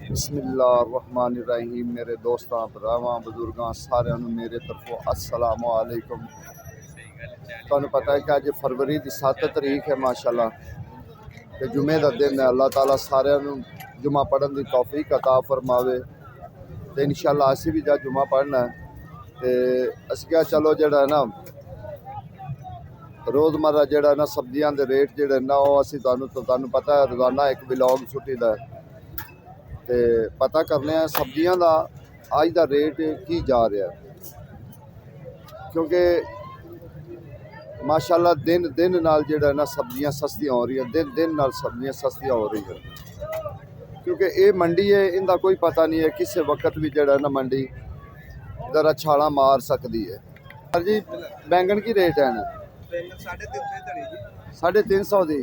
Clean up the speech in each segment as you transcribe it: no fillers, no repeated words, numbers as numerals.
बिस्मिल्लाहिर्रहमानिर्रहीम। मेरे दोस्तों भरावां बजुर्गों सारिਆਂ ਨੂੰ मेरे तरफों अस्सलाम वालेकुम। ਤੁਹਾਨੂੰ पता है कि अज फरवरी की 7 तारीख है माशाअल्लाह ते जुमे का दिन है। अल्लाह ताला सारिਆਂ ਨੂੰ जुमा पढ़न की तौफीक अता फरमावे ते इंशाअल्लाह असीं भी जा जुमा पढ़ना ते असीं क्या चलो जिहड़ा ना रोज़मर्रा जिहड़ा ना सब्जियां दे रेट जिहड़े ना वो असीं तुहानूं पता है रोज़ाना एक व्लॉग सुट्टीदा ते पता करने सब्जियां का अज का रेट की जा रहा है, क्योंकि माशाअल्लाह दिन दिन नाल जिहड़ा ना सब्जियां सस्तियां हो रही हैं, दिन दिन नाल सब्जियां सस्तियां हो रही हैं। क्योंकि ये मंडी है, इनका कोई पता नहीं है किस वक्त भी जिहड़ा ना मंडी जरा छाला मार सकती है। सर जी बैंगन की रेट है ना? 350 दी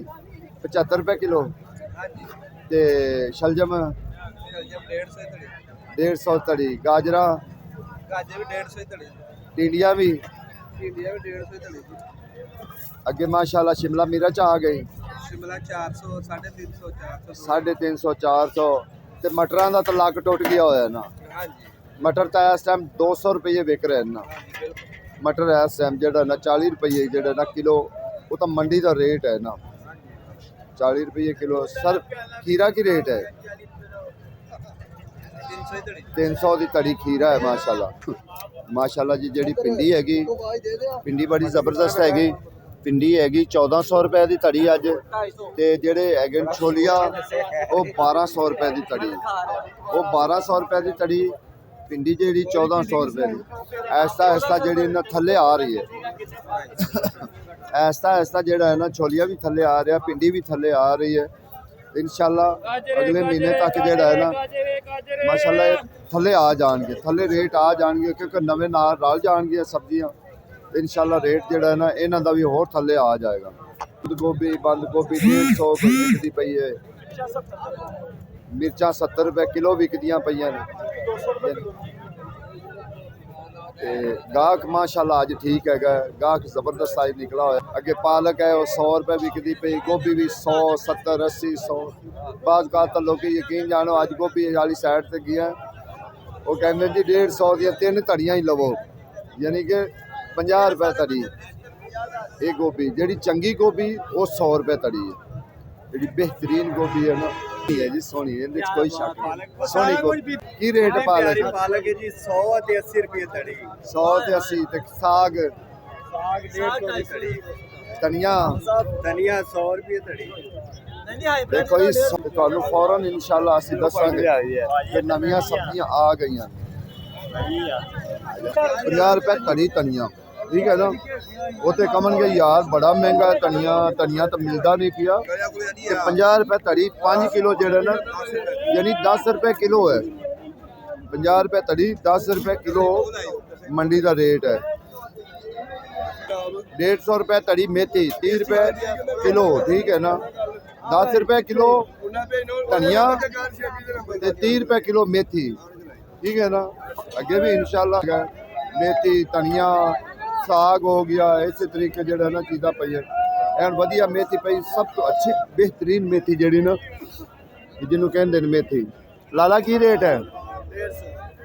75 रुपये किलो ते शलजम 150 तड़ी, गाजरा भी 150 टिंडिया भी अगे माशाल्लाह शिमला मिर्च आ गई शिमला 400 350 400 ते मटरां दा तो लक टुट गया होया ना। मटर तो इस टाइम 200 रुपये विक रहे हैं ना। मटर इस टाइम जो ना 40 रुपये जो ना किलो, वो तो मंडी का रेट है ना 40 रुपये किलो। सर खीरा की रेट है 300 की तड़ी खीरा है माशाल्लाह। माशाल्लाह जी जी भिंडी हैगी, भिंडी बड़ी जबरदस्त हैगी। भिंडी हैगी 1400 रुपए की तड़ी अज ते जेड़े हैगे छोलिया वो 1200 रुपए की तड़ी, वो 1200 रुपए की तड़ी। भिंडी जी 1400 रुपए की। ऐसा ऐसा जी ना थले आ रही है ऐसा ऐसा जो है ना छोलिया भी थले आ रहा, भिंडी भी थले आ रही है। इंशाल्लाह अगले महीने तक जो है ना माशाल्लाह थले आ जाएंगे, थले रेट आ जाएंगे, क्योंकि नवे नाल रल जाएंगे सब्जियां। इंशाल्लाह रेट जो है ना इन्हों का भी होर थले आ जाएगा। बंद गोभी 150 विकती पई है, मिर्चा 70 रुपए किलो विकदियां पईयां ने। गाहक माशाल्लाह अज ठीक है, गाहक जबरदस्त अज निकला हो। अगे पालक है वो 100 रुपए विकती पई, गोभी भी 100 70 80 100। बाद तो लोग यकीन जानो अज गोभी वाली साइड से गया वो कहते जी 150 दियां 3 धड़ियां ही लवो, यानी कि 50 रुपए धड़ी। ये गोभी जी चंगी गोभी वो 100 रुपए धड़ी है। जी बेहतरीन गोभी है ना है जी, सोनी है, कोई शक नहीं। सोनी गोभी की रेट पालक? पालक है जी 100 ते 80 रुपए धड़ी। 100 ते 80 ते साग 150 धड़ी। धनिया 100 रुपए धड़ी। देखो जी तुहानू फौरन इंशाल्लाह असीं दसांगे कि नवीं सब्जियां आ गई 50 रुपए धड़ी धनिया, ठीक है ना। वो तो कमन यार बड़ा महंगा है धनिया, धनिया तो मिलता नहीं पिया। 50 रुपए धड़ी 5 किलो जो ना यानी 10 रुपए किलो है। 50 रुपए धड़ी 10 रुपए किलो मंडी का रेट है। 150 रुपए धड़ी मेथी 30 रुपए किलो, ठीक है ना। 10 रुपए किलो धनिया 30 रुपए किलो मेथी, ठीक है ना। अगे भी इंशाल्लाह मेथी धनिया साग हो गया, इस तरीके जो ना चीज़ा पई एन वधिया मेथी पई। सब तो अच्छी बेहतरीन मेथी जी ना जिन्होंने कहते हैं मेथी। लाला की रेट है?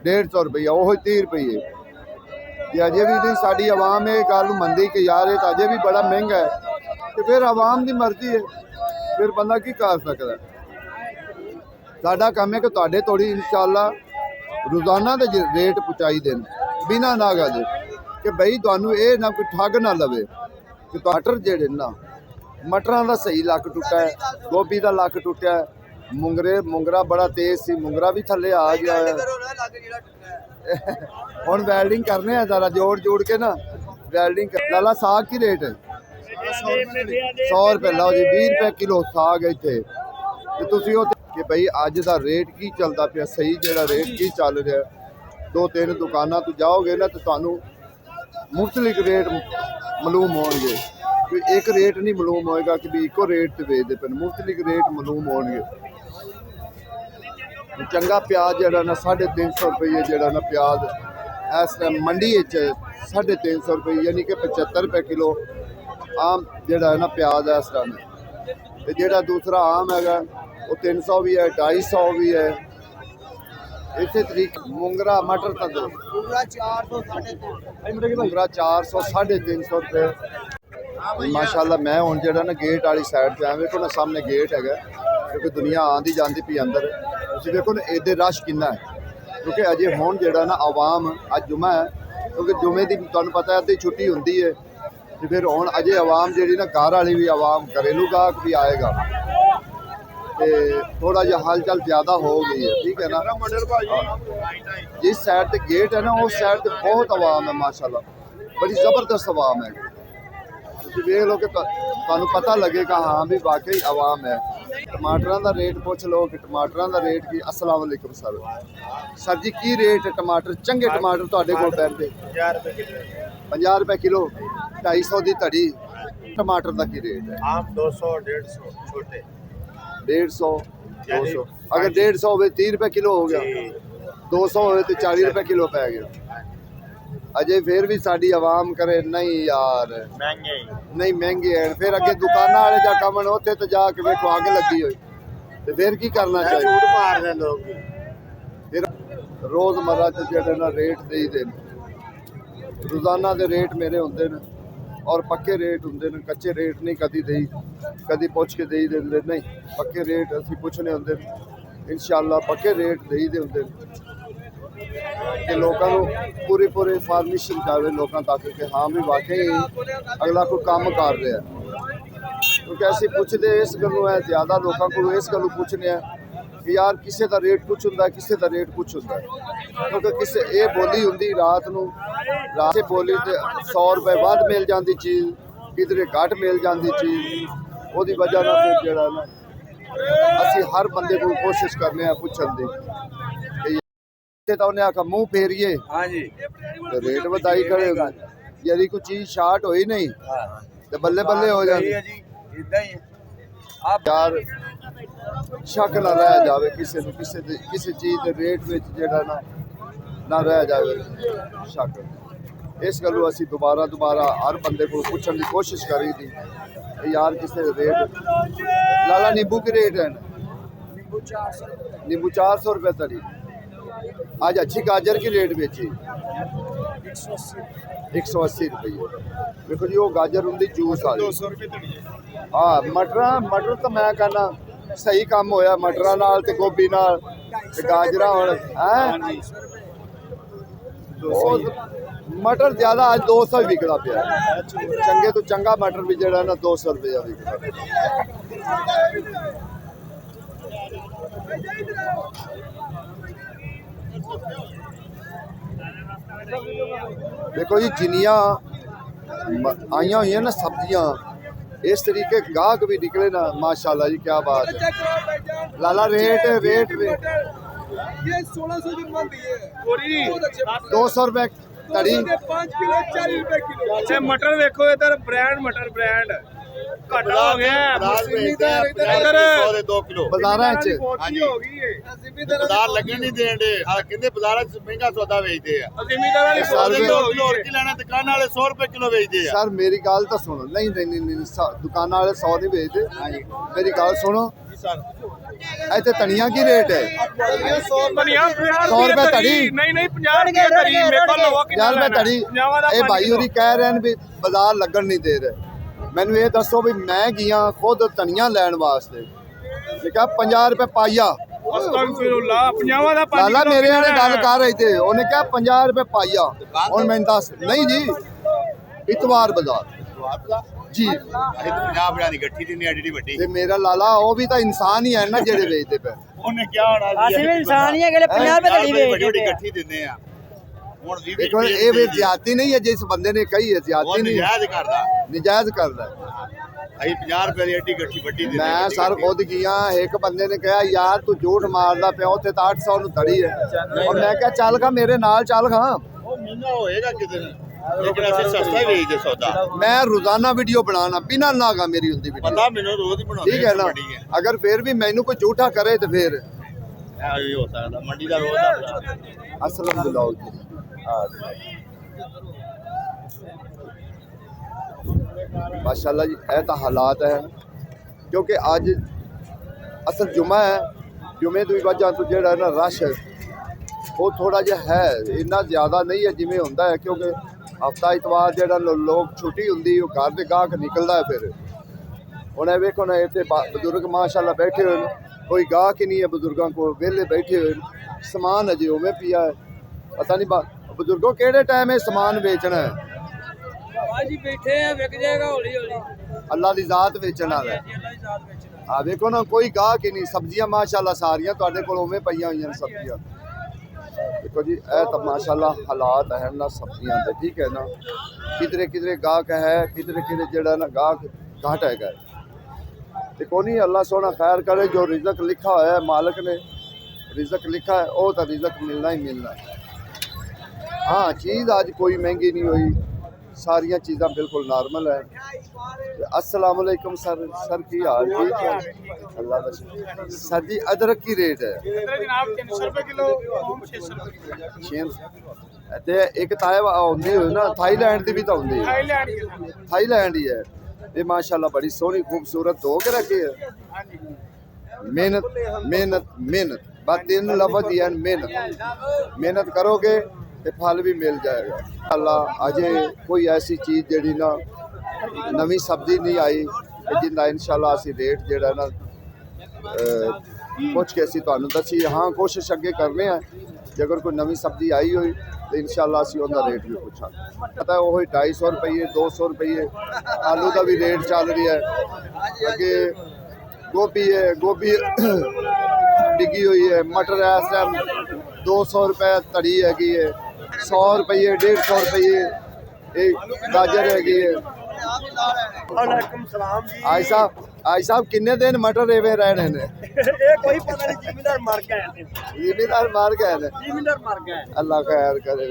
150 रुपया, वो 30 रुपये। ये अजे भी नहीं साड़ी आवाम ये गल मनती कि यार ये अजे भी बड़ा महंगा है, तो फिर आवाम की मर्जी है, फिर बंदा की कर सकता है। साडा काम है कि तुहाडे तोड़ी इंशाल्लाह रोज़ाना के रेट पहुँचाई देन बिना नागा दे, कि बई तुहानू ये ना कोई ठग ना लवे। कि मटर जेड़े ना मटरां दा सही लक टुटा है, गोभी का लक टुटा है, मुंगरा बड़ा तेज सी, मुंगरा भी थले आ गया है। हुण वैल्डिंग करने हैं जरा जोड़ जोड़ के ना वैल्डिंग कर। लाला साग की रेट है? 100 रुपये। लो जी 20 रुपये किलो साग इतने। कि भाई अज का रेट की चलता पाया, सही जो रेट की चल रहा है। 2-3 दुकाना तो जाओगे ना तो तुहानू मुख्तलिफ रेट मालूम होंगे, कोई एक रेट नहीं मालूम होएगा कि भी इको रेट से बेचते पे, मुख्तलिफ रेट मालूम होंगे। चंगा प्याज जरा ना 350 रुपये जो ना प्याज इस टाइम मंडी 350 रुपये, यानी कि 75 रुपये किलो आम जड़ा है ना प्याज है इस टाइम। जो दूसरा आम है वो 300 भी है, 250 भी है, इसे तरीक मुंगरा मटर तंदूर ਪੂਰਾ 400 350 मुंगरा 400 350 रुपए माशाल्लाह। मैं हुण जेड़ा ना गेट वाली साइड ते आ वेखो ना सामने गेट हैगा क्योंकि दुनिया आंदी जांदी पई अंदर तुसीं वेखो ना इहदे रश किन्ना है क्योंकि अजे हुण जेड़ा ना आवाम अज जुमा है क्योंकि जुमे दी तुहानूं पता है अद्धी छुट्टी हुंदी है ते फिर हुण अजे आवाम जेड़ी ना घर वाली भी आवाम घरेलू गाहक भी आएगा ते थोड़ा जिहा हलचल ज़्यादा हो गई है, ठीक है ना। जिस साइड ते गेट है ना उस साइड ते बहुत आवाम है माशाल्लाह, बड़ी ज़बरदस्त आवाम है। तुसीं वेख लो कि तुहानूं पता लगेगा हाँ भी वाकई आवाम है। टमाटरां दा रेट पुछ लो कि टमाटरां दा रेट की। अस्सलाम वालेकुम सर। सर जी की रेट है टमाटर? चंगे टमाटर तुहाडे कोल पैंदे 50 रुपए किलो, 250 दी धड़ी। टमाटर दा की रेट है? ਆਮ 200 150 ਛੋਟੇ 150 200। अगर 150 हो 30 रुपए किलो हो गया, 200 हो तो 40 रुपए किलो पै गया। अजे फिर भी साड़ी आवाम करे नहीं यार ਮਹਿੰਗੇ नहीं महंगे हैं, फिर अगे दुकाना वाले जा कमन उत्थे तो जाके वेखो अग लगी हुई तो फिर की करना चाहिए? ਝੂਠ ਮਾਰਦੇ ਲੋਕ फिर रोजमर्रा च जेह्ड़े ना रेट देई दे रोजाना दे रेट मेरे हुंदे ने और पक्के रेट हुंदे ने, कच्चे रेट नहीं कदी देई कदी पुछ के देई दिंदे नहीं, पक्के रेट असीं पुछने हुंदे ने इंशाअल्लाह पक्के रेट देई दे हुंदे ने कि लोगों को पूरी इन्फॉर्मेशन जाए लोगों तक कि हाँ भी वाकई अगला कोई काम कर रहा है। क्योंकि असीं पुछदे इस गल्लों है ज़्यादा लोगों को इस गल्लों पूछने कि यार किसी का रेट कुछ हुंदा किसी का रेट कुछ हुंदा क्योंकि किसी ये बोली हुंदी रात से बोली तो 100 रुपए वध मिल जाती चीज़, किधरे घट मिल जाती चीज़। उसकी वजह ना फिर जेड़ा ना असीं हर बंदे को कोशिश करने हैं पुछण दी कि तो उन्हें आखा मुँह फेरिए हाँ जी तो रेट बताई खड़े यदि कोई चीज़ शार्ट होई नहीं तो बल्ले बल्ले हो जाती ਜੀ ਇਦਾਂ ਹੀ यार। शक ना रह जाए किसी चीज़ के रेट में जेड़ा ना रह जाए शक। इस गल्लों असीं दोबारा हर बंदे को पूछने की कोशिश करी थी कि यार किसी रेट लाला नींबू की रेट है? नींबू 400 रुपये तड़ी। आज अच्छी गाजर की रेट बेची 180 रुपये। देखो जी वो गाजर होंगी जूस वाली 200 रुपਏ ਧੜੀ हाँ मटर तो मैं कहना सही काम होया मटरां नाल ते गोभी नाल ते गाजरां हुण हैं मटर ज़्यादा अज 200 ही विकदा पिया। चंगे तो चंगा मटर भी जेड़ा ना 200 रुपये का विकदा। देखो जी जिन्नियां आईयां हुई ना सब्जियां इस तरीके गाहक भी निकले ना माशाल्लाह जी क्या बात है। लाला रेट ये 1600 की मंदी है पूरी 200 रुपए धड़ी 5 किलो 40 रुपए किलो। अच्छा मटर देखो इधर ब्रांड घाटा हो गया इधर 2 किलो बाजारां च हो गई है ਬਾਜ਼ਾਰ ਲੱਗਣ ਨਹੀਂ ਦੇਣਦੇ ਆ ਕਹਿੰਦੇ ਬਾਜ਼ਾਰਾਂ 'ਚ ਮਹਿੰਗਾ ਸੌਦਾ ਵੇਚਦੇ ਆ ਜ਼ਿਮੀਦਾਰਾਂ ਦੀ ਸਾਰੇ ਸੌਦੇ 2 ਹੋ ਕਿਲੋ ਹੋਰ ਗਈ ਕੀ ਲੈਣਾ ਦੁਕਾਨ ਵਾਲੇ 100 ਰੁਪਏ ਕਿਲੋ ਵੇਚਦੇ ਆ सर मेरी गल तो सुनो नहीं दुकाना वाले 100 नहीं बेचते मेरी गल सुनो इतने धनिया की रेट है? 50 100 रुपए धड़ी नहीं 50 रुपए धड़ी मेरे को लवा कि 50 रुपए धड़ी। ये भाई होरी कह रहे हैं भी बाजार लगन नहीं दे रहे। मैनू ये दसो भी मैं गया खुद धनिया लैन वास्ते कहा 50 रुपए पाइया अस्तगफिरुल्लाह 50 ਦਾ 5 लाला मेरे वाले गल कर रहे थे उन्हें कहा 50 रुपए पाइया और मैं दस नहीं जी इतवार बाजार जी ਅਸੀਂ ਤਾਂ 50 ਬਣਾ ਦੀ ਗੱਠੀ ਦਿੰਦੇ ਆ ਜਿਹੜੀ ਵੱਡੀ ते मेरा लाला वो भी तो इंसान ही है ना जेड़े बेचते पे। ਉਹਨੇ ਕਿਹਾ ਹੋਣਾ ਅਸੀਂ ਵੀ ਇਨਸਾਨ ਹੀ ਆ ਜਿਹੜੇ 50 ਰੁਪਏ ਧੜੀ ਵੱਡੀ ਵੇਚਦੇ ਵੱਡੀ ਆ। ਗੱਠੀ ਦਿੰਦੇ ਆ ਹੁਣ ਵੀ देखो ये भी ज्यादती नहीं है जिस बंदे ने कही है ਉਹ ज्यादती नहीं ਨਜਾਇਜ਼ ਕਰਦਾ निजायज कर रहा है। ਅਸੀਂ 50 ਰੁਪਏ ਦੀ ਐਡੀ ਗੱਠੀ ਵੱਡੀ ਦਿੰਦੇ मैं सर खुद गया एक बंदे ने कहा यार तू झूठ मारदा पिया उत्थे तो 800 ਨੂੰ धड़ी है और मैं क्या चल खा मेरे नाल चल खा। ਉਹ ਮਹਿੰਗਾ ਹੋਏਗਾ ਕਿਤੇ ਲੇਕਿਨ ਅਸੀਂ ਸਸਤਾ ਹੀ ਵੇਚਦੇ ਸੌਦਾ मैं रोजाना वीडियो बनाना बिना नागा मेरी होंदी वीडियो ਪਤਾ ਮੈਨੂੰ ਰੋਜ਼ ਹੀ ਬਣਾਉਂਦੇ ठीक है ना। ਮੰਡੀ ਹੈ अगर फिर भी मैनू कोई झूठा करे तो फिर ਇਹ ਵੀ ਹੋ ਸਕਦਾ ਮੰਡੀ ਦਾ ਰੋਜ਼ ਆਪਣਾ असलम बुलाओ माशाल्लाह जी ये तो हालात है क्योंकि अज असल जुमा है जुमे की वजह तो जेड़ा ना रश ਉਹ ਥੋੜਾ ਜਿਹਾ ਹੈ, ਇੰਨਾ ਜ਼ਿਆਦਾ ਨਹੀਂ ਹੈ ਜਿਵੇਂ ਹੁੰਦਾ ਹੈ, ਕਿਉਂਕਿ ਹਫਤਾ ਇਤਵਾਰ ਜਿਹੜਾ ਲੋਕ ਛੁੱਟੀ ਹੁੰਦੀ ਉਹ ਘਰ ਦੇ ਗਾਹਕ ਨਿਕਲਦਾ ਹੈ। ਫਿਰ ਹੁਣ ਇਹ ਵੇਖੋ ਨਾ, ਇੱਥੇ ਬਜ਼ੁਰਗ ਮਾਸ਼ਾਅੱਲਾ ਬੈਠੇ ਹੋਏ ਨੇ, ਕੋਈ ਗਾਹਕ ਹੀ ਨਹੀਂ ਹੈ ਬਜ਼ੁਰਗਾਂ ਕੋਲ, ਵਿਹਲੇ ਬੈਠੇ ਹੋਏ ਨੇ, ਸਮਾਨ ਅਜੇ ਉਵੇਂ ਪਿਆ ਹੈ। ਪਤਾ ਨਹੀਂ ਬਜ਼ੁਰਗੋ ਕਿਹੜੇ ਟਾਈਮ ਇਹ ਸਮਾਨ ਵੇਚਣਾ ਹੈ। ਜੀ ਬੈਠੇ ਆ, ਵਿਕ ਜਾਏਗਾ ਹੌਲੀ ਹੌਲੀ। ਅੱਲਾ ਦੀ ਜ਼ਾਤ ਵੇਚਣ ਵਾਲਾ ਆ ਵੇਖੋ ਨਾ, ਕੋਈ ਗਾਹਕ ਹੀ ਨਹੀਂ। ਸਬਜ਼ੀਆਂ ਮਾਸ਼ਾਅੱਲਾ ਸਾਰੀਆਂ ਤੁਹਾਡੇ ਕੋਲ ਉਵੇਂ ਪਈਆਂ ਹੋਈਆਂ ਨੇ ਸਬਜ਼ੀਆਂ। ਦੇਖੋ ਜੀ ਇਹ ਤਾਂ ਮਾਸ਼ਾਅੱਲਾ ਹਾਲਾਤ ਹੈ ਨਾ ਸਬਜ਼ੀਆਂ ਦੇ, ਠੀਕ ਹੈ ਨਾ। ਕਿਧਰੇ ਕਿਧਰੇ ਗਾਹਕ ਹੈ, ਕਿਧਰੇ ਕਿਧਰੇ ਜਿਹੜਾ ਨਾ ਗਾਹਕ ਘੱਟ ਹੈਗਾ। ਤੇ ਕੋਈ ਨਹੀਂ, ਅੱਲਾ ਸੋਹਣਾ ਖੈਰ करे। ਜੋ ਰਿਜ਼ਕ ਲਿਖਾ ਹੋਇਆ ਹੈ ਮਾਲਕ ਨੇ, ਰਿਜ਼ਕ ਲਿਖਾ है वो तो रिजक मिलना ही मिलना है। हाँ, चीज़ आज कोई महंगी नहीं हुई, सारिया चीज़ा बिल्कुल नॉर्मल है। अस्सलाम वालेकुम सर की हाल ठीक है? अल्लाह का शुक्र। सर जी अदरक की रेट है जनाब 300 रुपए किलो, 600 रुपए छे ते एक तायब आउंदी होई ना, थाईलैंड दी भी तो आउंदी है, थाईलैंड ही है ये माशाल्लाह। बड़ी सोहनी खूबसूरत धो के रखी है। मेहनत मेहनत मेहनत, बस तीन लफ्ज़ ही हैं, मेहनत करोगे तो फल भी मिल जाएगा अल्लाह। अजे कोई ऐसी चीज़ जी ना नवी सब्जी नहीं आई जिंदा इंशाल्लाह असी रेट जड़ा ना पुछ के असी तुहानू दसी। हाँ, कोशिश अगे करने हैं जे अगर कोई नवी सब्जी आई हुई तो इंशाल्लाह असी उहदा रेट भी पुछा। पता है वही 250 रुपये 200 रुपये आलू का भी रेट चल रही है। अगे गोभी है, गोभी डिगी हुई है। मटर है इस टाइम 200 रुपये तड़ी हैगी है, 100 रुपये 150 रुपये गाजर हैगी है। वालेकुम सलाम जी। आई साहब किन्ने दिन मटर एवं रहने ने? ये कोई पता नहीं, जिम्मेदार मर गए जिमीदार मार गए ने। जिम्मेदार मर गए। अल्लाह खैर करे।